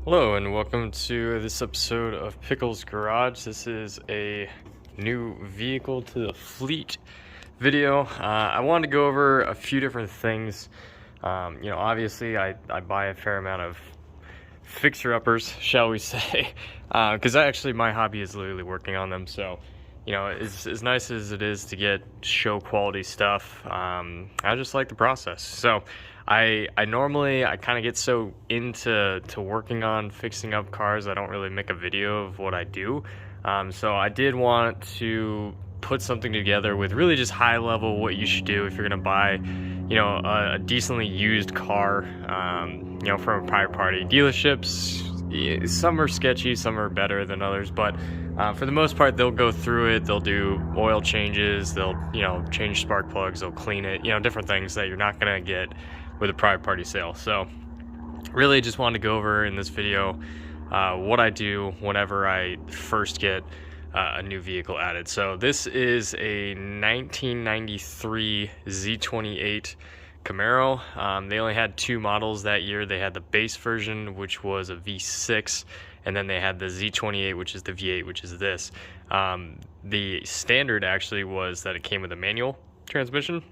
Hello and welcome to this episode of Pickle's Garage. This is a new vehicle to the fleet video. I wanted to go over a few different things. Obviously I buy a fair amount of fixer-uppers, shall we say, because my hobby is literally working on them. So, as nice as it is to get show quality stuff, I just like the process. So I normally kind of get so into working on fixing up cars I don't really make a video of what I do. So I did want to put something together with really just high level what you should do if you're gonna buy, a decently used car, from a private party dealerships. Some are sketchy, some are better than others, but for the most part, they'll go through it. They'll do oil changes. They'll, change spark plugs. They'll clean it. Different things that you're not gonna get with a private party sale. So really just wanted to go over in this video what I do whenever I first get a new vehicle added. So this is a 1993 Z28 Camaro. They only had two models that year. They had the base version, which was a V6, and then they had the Z28, which is the V8, which is this. The standard actually was that it came with a manual transmission.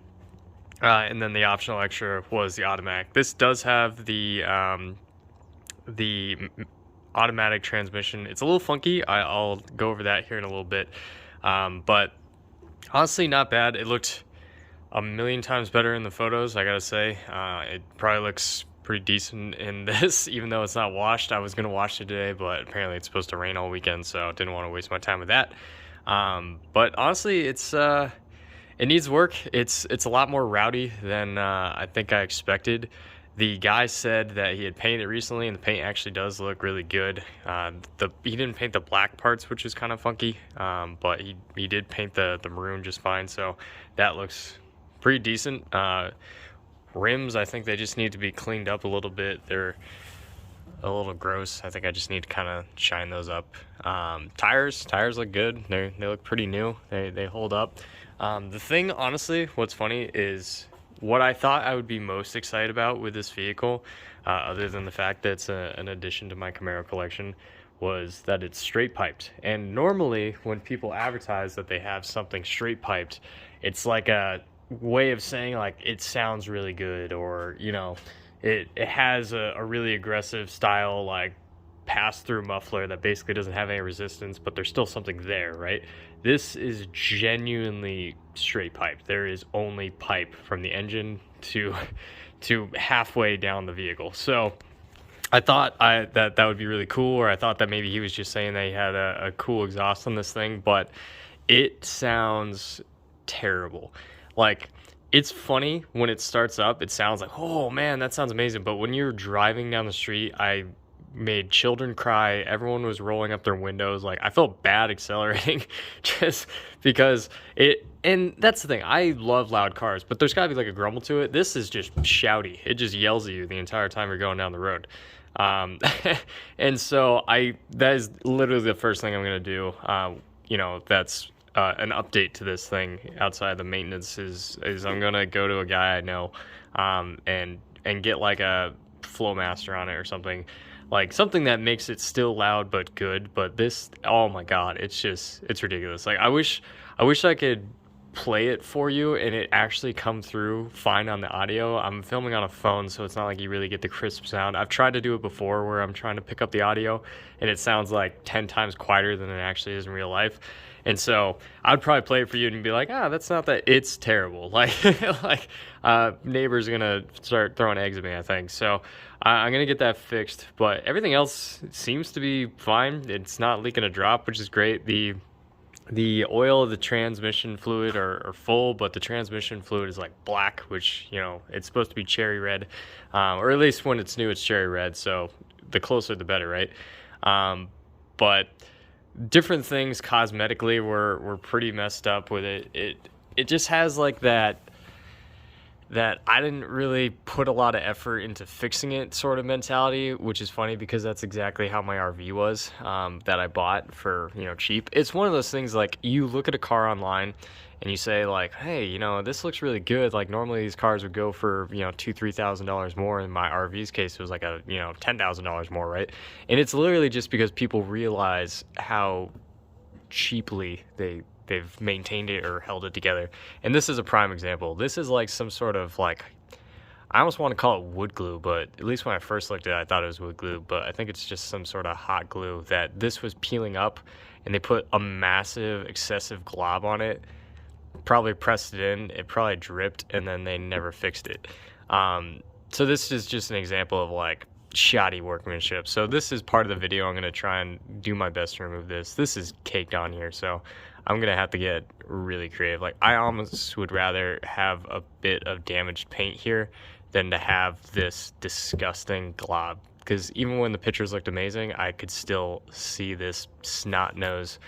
And then the optional extra was the automatic. This does have the automatic transmission. It's a little funky. I'll go over that here in a little bit. But honestly, not bad. It looked a million times better in the photos, I gotta say. It probably looks pretty decent in this, even though it's not washed. I was gonna wash it today, but apparently it's supposed to rain all weekend, so didn't want to waste my time with that. But honestly, it needs work. It's a lot more rowdy than I think I expected. The guy said that he had painted it recently, and the paint actually does look really good. He didn't paint the black parts, which is kind of funky, but he did paint the maroon just fine, so that looks pretty decent. Rims, I think they just need to be cleaned up a little bit. They're a little gross. I think I just need to kind of shine those up. Tires look good. They look pretty new. They hold up. The thing, honestly, what's funny is what I thought I would be most excited about with this vehicle, other than the fact that it's an addition to my Camaro collection, was that it's straight piped. And normally when people advertise that they have something straight piped, it's like a way of saying like it sounds really good, or it has a really aggressive style, like pass-through muffler that basically doesn't have any resistance, but there's still something there, right? This is genuinely straight pipe. There is only pipe from the engine to halfway down the vehicle. So I thought that would be really cool, or I thought that maybe he was just saying that he had a cool exhaust on this thing, but it sounds terrible. Like, it's funny when it starts up, it sounds like, oh man, that sounds amazing. But when you're driving down the street, I made children cry. Everyone was rolling up their windows. Like, I felt bad accelerating just because and that's the thing. I love loud cars, but there's gotta be like a grumble to it. This is just shouty. It just yells at you the entire time you're going down the road. And so that is literally the first thing I'm going to do. That's an update to this thing outside the maintenance is I'm going to go to a guy I know, and get like a Flowmaster on it or something. Like something that makes it still loud but good. But this, oh my god, it's ridiculous. Like I wish I could play it for you and it actually come through fine on the audio. I'm filming on a phone, so it's not like you really get the crisp sound. I've tried to do it before where I'm trying to pick up the audio and it sounds like 10 times quieter than it actually is in real life. And so I'd probably play it for you and be like, that's not that. It's terrible. Like, neighbors are gonna start throwing eggs at me, I think. So I'm gonna get that fixed. But everything else seems to be fine. It's not leaking a drop, which is great. The oil of the transmission fluid are full, but the transmission fluid is like black, which, it's supposed to be cherry red, or at least when it's new, it's cherry red. So the closer, the better, right? But different things cosmetically were pretty messed up with it. It just has like that that I didn't really put a lot of effort into fixing it sort of mentality, which is funny because that's exactly how my RV was, that I bought for, cheap. It's one of those things, like, you look at a car online and you say, like, hey, this looks really good. Like, normally these cars would go for, $2,000-$3,000 more. In my RV's case, it was like a, $10,000 more, right? And it's literally just because people realize how cheaply they've maintained it or held it together. And this is a prime example. This is like some sort of, like, I almost want to call it wood glue, but at least when I first looked at it, I thought it was wood glue, but I think it's just some sort of hot glue that this was peeling up, and they put a massive excessive glob on it, probably pressed it in, it probably dripped, and then they never fixed it. So this is just an example of, like, shoddy workmanship. So this is part of the video. I'm going to try and do my best to remove this. This is caked on here, so I'm going to have to get really creative. Like, I almost would rather have a bit of damaged paint here than to have this disgusting glob, because even when the pictures looked amazing, I could still see this snot nose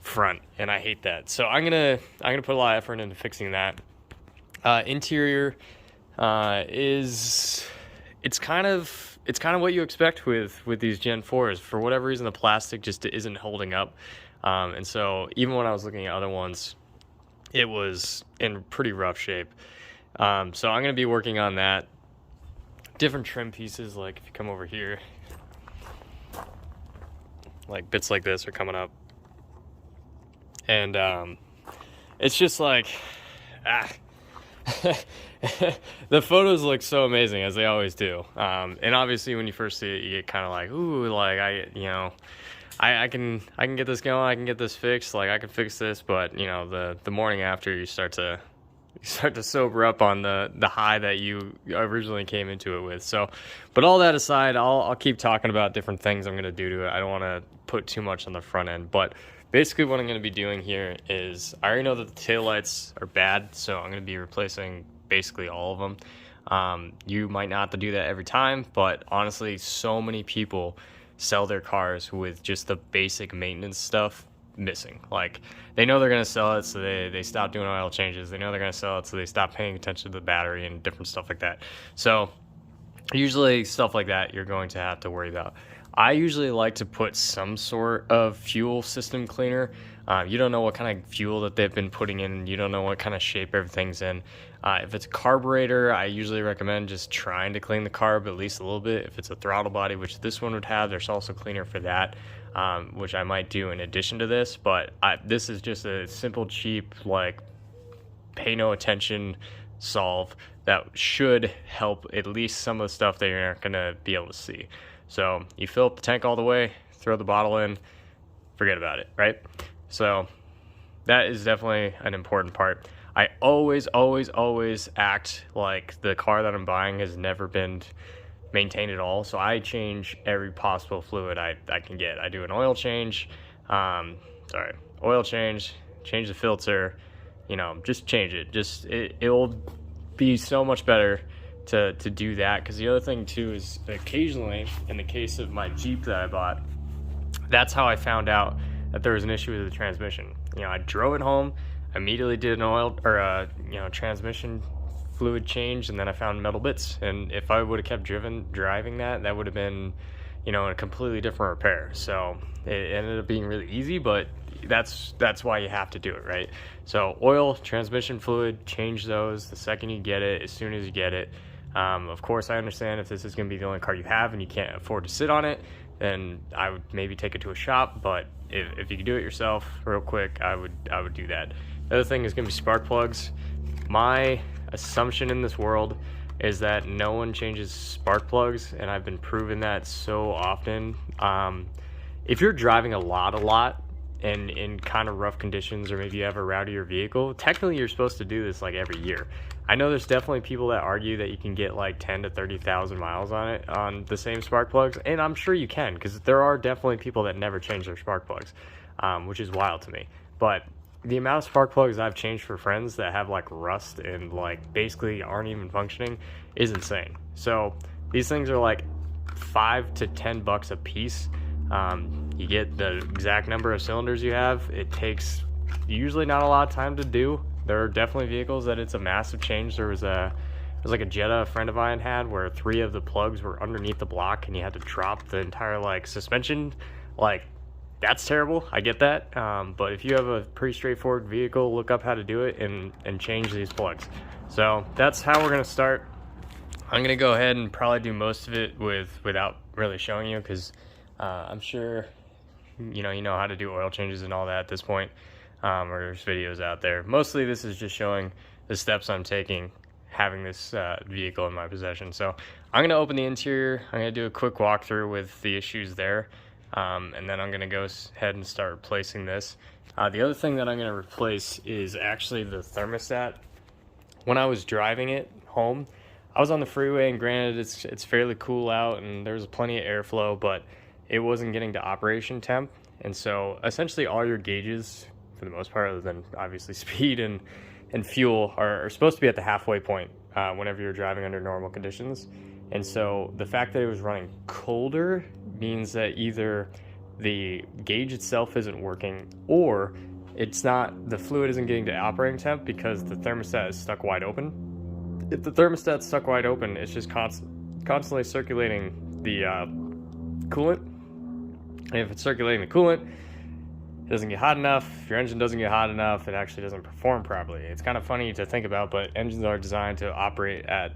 front, and I hate that. So I'm gonna put a lot of effort into fixing that. Interior is it's kind of what you expect with these Gen 4s. For whatever reason, the plastic just isn't holding up, and so even when I was looking at other ones, it was in pretty rough shape. So I'm going to be working on that. Different trim pieces, like if you come over here, like bits like this are coming up. And it's just like, the photos look so amazing, as they always do. And obviously when you first see it, you get kind of like, ooh, like I can get this going, I can get this fixed, like I can fix this. But the morning after, you start to sober up on the high that you originally came into it with. So, but all that aside, I'll keep talking about different things I'm going to do to it. I don't want to put too much on the front end, but basically what I'm going to be doing here is, I already know that the taillights are bad, so I'm going to be replacing basically all of them. You might not have to do that every time, but honestly, so many people sell their cars with just the basic maintenance stuff missing. Like, they know they're going to sell it, so they stop doing oil changes. They know they're going to sell it, so they stop paying attention to the battery and different stuff like that. So usually stuff like that you're going to have to worry about. I usually like to put some sort of fuel system cleaner. You don't know what kind of fuel that they've been putting in. You don't know what kind of shape everything's in. If it's a carburetor, I usually recommend just trying to clean the carb at least a little bit. If it's a throttle body, which this one would have, there's also cleaner for that, which I might do in addition to this. But this is just a simple, cheap, like, pay no attention solve that should help at least some of the stuff that you're not going to be able to see. So you fill up the tank all the way, throw the bottle in, forget about it, right? So that is definitely an important part. I always act like the car that I'm buying has never been maintained at all. So I change every possible fluid I can get. I do an oil change, change the filter, just change it. It will be so much better to do that. Because the other thing too is, occasionally, in the case of my Jeep that I bought, that's how I found out that there was an issue with the transmission. I drove it home, immediately did an oil or transmission fluid change, and then I found metal bits. And if I would have kept driving that would have been a completely different repair. So it ended up being really easy, but that's why you have to do it, right? So oil, transmission fluid, change those the second you get it, as soon as you get it. Of course, I understand if this is going to be the only car you have and you can't afford to sit on it, then I would maybe take it to a shop. But if you can do it yourself real quick, I would do that. The other thing is going to be spark plugs. My assumption in this world is that no one changes spark plugs, and I've been proven that so often. If you're driving a lot and in kind of rough conditions, or maybe you have a rowdier vehicle, technically you're supposed to do this like every year. I know there's definitely people that argue that you can get like 10 to 30,000 miles on it on the same spark plugs, and I'm sure you can, because there are definitely people that never change their spark plugs, which is wild to me. But the amount of spark plugs I've changed for friends that have like rust and like basically aren't even functioning is insane. So these things are like $5 to $10 a piece. You get the exact number of cylinders you have. It takes usually not a lot of time to do. There are definitely vehicles that it's a massive change. There was a was like a Jetta a friend of mine had, where 3 of the plugs were underneath the block and you had to drop the entire like suspension. Like, that's terrible, I get that, but if you have a pretty straightforward vehicle, look up how to do it and change these plugs. So that's how we're gonna start. I'm gonna go ahead and probably do most of it without really showing you, because I'm sure you know how to do oil changes and all that at this point, or there's videos out there. Mostly this is just showing the steps I'm taking having this vehicle in my possession. So I'm gonna open the interior, I'm gonna do a quick walkthrough with the issues there, and then I'm gonna go ahead and start replacing this. The other thing that I'm gonna replace is actually the thermostat. When I was driving it home, I was on the freeway, and granted it's fairly cool out and there's plenty of airflow, but it wasn't getting to operation temp. And so essentially all your gauges, for the most part, other than obviously speed and fuel, are supposed to be at the halfway point whenever you're driving under normal conditions. And so the fact that it was running colder means that either the gauge itself isn't working, or the fluid isn't getting to operating temp because the thermostat is stuck wide open. If the thermostat's stuck wide open, it's just constantly circulating the coolant. And if it's circulating the coolant, it doesn't get hot enough. If your engine doesn't get hot enough, it actually doesn't perform properly. It's kind of funny to think about, but engines are designed to operate at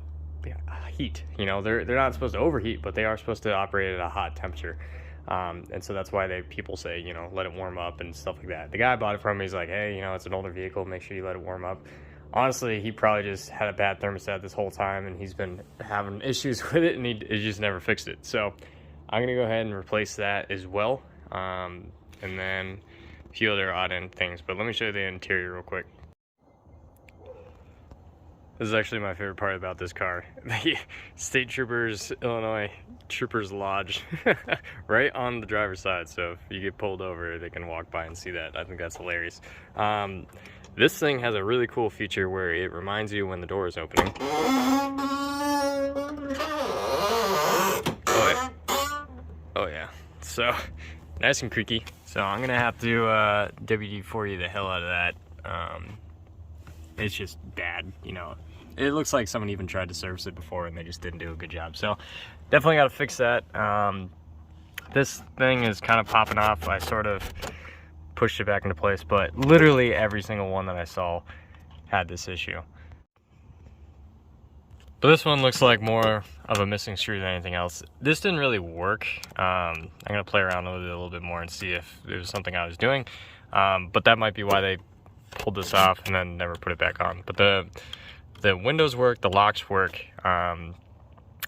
heat. You know, they're not supposed to overheat, but they are supposed to operate at a hot temperature. And so that's why people say, you know, let it warm up and stuff like that. The guy I bought it from, he's like, hey, you know, it's an older vehicle, make sure you let it warm up. Honestly, he probably just had a bad thermostat this whole time, and he's been having issues with it, and he just never fixed it. So I'm gonna go ahead and replace that as well, and then a few other odd end things. But let me show you the interior real quick. This is actually my favorite part about this car. The State Troopers, Illinois Troopers Lodge, right on the driver's side. So if you get pulled over, they can walk by and see that. I think that's hilarious. This thing has a really cool feature where it reminds you when the door is opening. Oh yeah. So nice and creaky. So I'm gonna have to WD-40 the hell out of that. It's just bad, you know. It looks like someone even tried to service it before and they just didn't do a good job. So definitely got to fix that. This thing is kind of popping off. I sort of pushed it back into place, but literally every single one that I saw had this issue. But this one looks like more of a missing screw than anything else. This didn't really work. I'm gonna play around with it a little bit more and see if it was something I was doing. But that might be why they pulled this off and then never put it back on. But the windows work, the locks work, at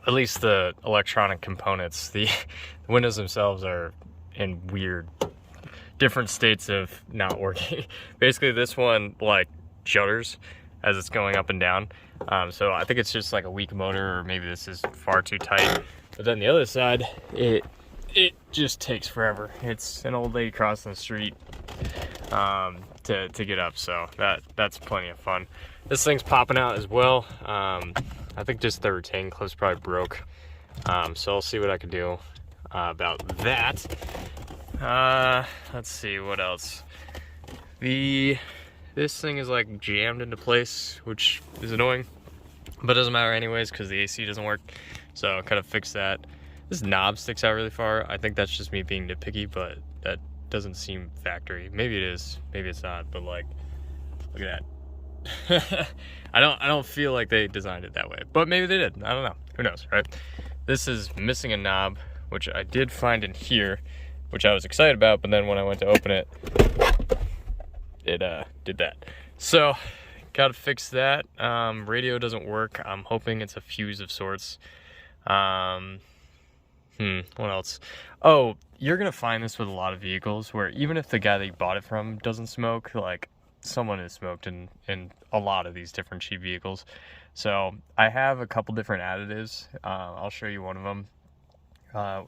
least the electronic components. The windows themselves are in weird, different states of not working. Basically this one like shudders as it's going up and down. So I think it's just like a weak motor, or maybe this is far too tight. But then the other side, it just takes forever. It's an old lady crossing the street to get up, so that's plenty of fun. This thing's popping out as well. I think just the retaining clips probably broke. So I'll see what I can do about that. Let's see what else. This thing is like jammed into place, which is annoying, but doesn't matter anyways because the AC doesn't work. So kind of fix that. This knob sticks out really far. I think that's just me being nitpicky, but that doesn't seem factory. Maybe it is, maybe it's not, but like, look at that. I don't feel like they designed it that way, but maybe they did. I don't know. Who knows, right? This is missing a knob, which I did find in here, which I was excited about, but then when I went to open it, it did that. So gotta fix that. Radio doesn't work. I'm hoping it's a fuse of sorts. What else? Oh, you're gonna find this with a lot of vehicles where even if the guy that you bought it from doesn't smoke, like someone has smoked in a lot of these different cheap vehicles. So I have a couple different additives. I'll show you one of them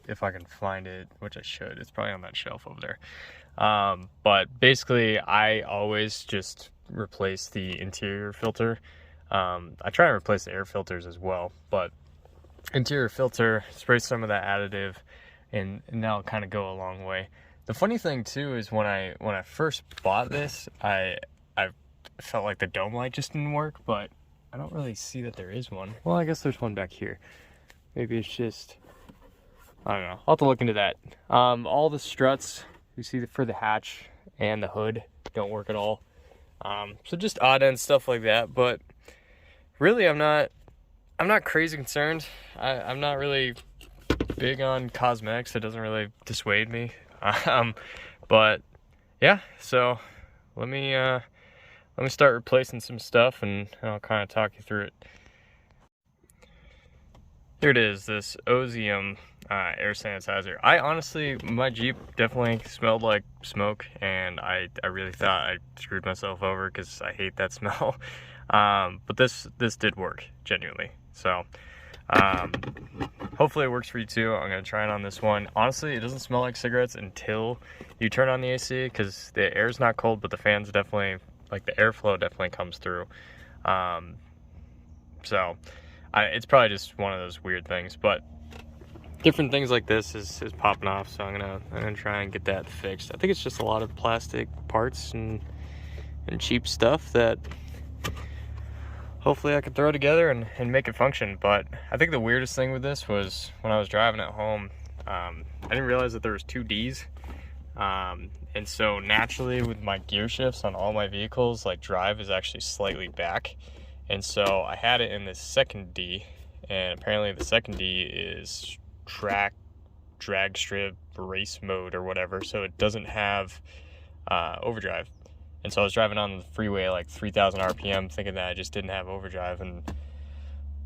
if I can find it, which I should. It's probably on that shelf over there. But basically I always just replace the interior filter. I try and replace the air filters as well, but interior filter, spray some of that additive, and that'll kind of go a long way. The funny thing too is when I first bought this, I felt like the dome light just didn't work, but I don't really see that there is one. Well, I guess there's one back here. Maybe it's just, I don't know. I'll have to look into that. All the struts you see for the hatch and the hood don't work at all. So just odd end stuff like that. But really, I'm not crazy concerned. I'm not really big on cosmetics. It doesn't really dissuade me. But yeah, so let me start replacing some stuff, and I'll kind of talk you through it. Here it is, this Ozium air sanitizer. I honestly, my Jeep definitely smelled like smoke, and I really thought I screwed myself over because I hate that smell. But this did work, genuinely. So hopefully it works for you too. I'm gonna try it on this one. Honestly, it doesn't smell like cigarettes until you turn on the AC, because the air's not cold, but the fans definitely, like the airflow definitely comes through. So it's probably just one of those weird things, but different things like this is popping off, so I'm gonna try and get that fixed. I think it's just a lot of plastic parts and cheap stuff that hopefully I can throw together and make it function. But I think the weirdest thing with this was when I was driving at home, I didn't realize that there was 2 Ds. And so naturally with my gear shifts on all my vehicles, like drive is actually slightly back. And so I had it in the second D, and apparently the second D is track, drag strip, race mode or whatever. So it doesn't have overdrive. And so I was driving on the freeway like 3,000 RPM thinking that I just didn't have overdrive, and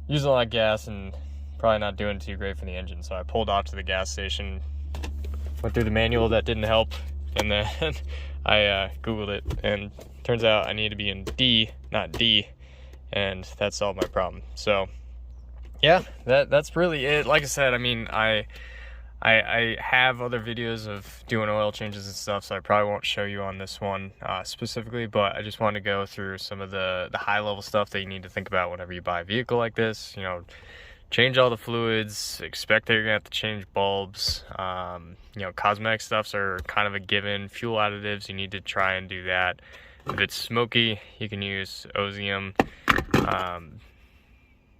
using a lot of gas and probably not doing too great for the engine. So I pulled off to the gas station, went through the manual, that didn't help, and then I Googled it, and turns out I need to be in D, not D, and that solved my problem. So yeah, that's really it. Like I said, I mean, I have other videos of doing oil changes and stuff, so I probably won't show you on this one specifically, but I just wanted to go through some of the high level stuff that you need to think about whenever you buy a vehicle like this. You know, change all the fluids, expect that you're gonna have to change bulbs. You know, cosmetic stuffs are kind of a given. Fuel additives, you need to try and do that. If it's smoky, you can use Ozium.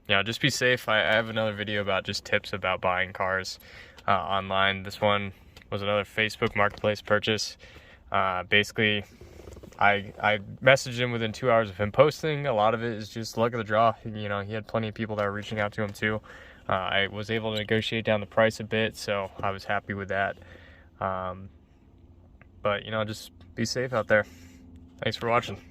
You know, just be safe. I have another video about just tips about buying cars online. This one was another Facebook Marketplace purchase. Basically, I messaged him within 2 hours of him posting. A lot of it is just luck of the draw. You know, he had plenty of people that were reaching out to him too. I was able to negotiate down the price a bit, so I was happy with that. But, you know, just be safe out there. Thanks for watching.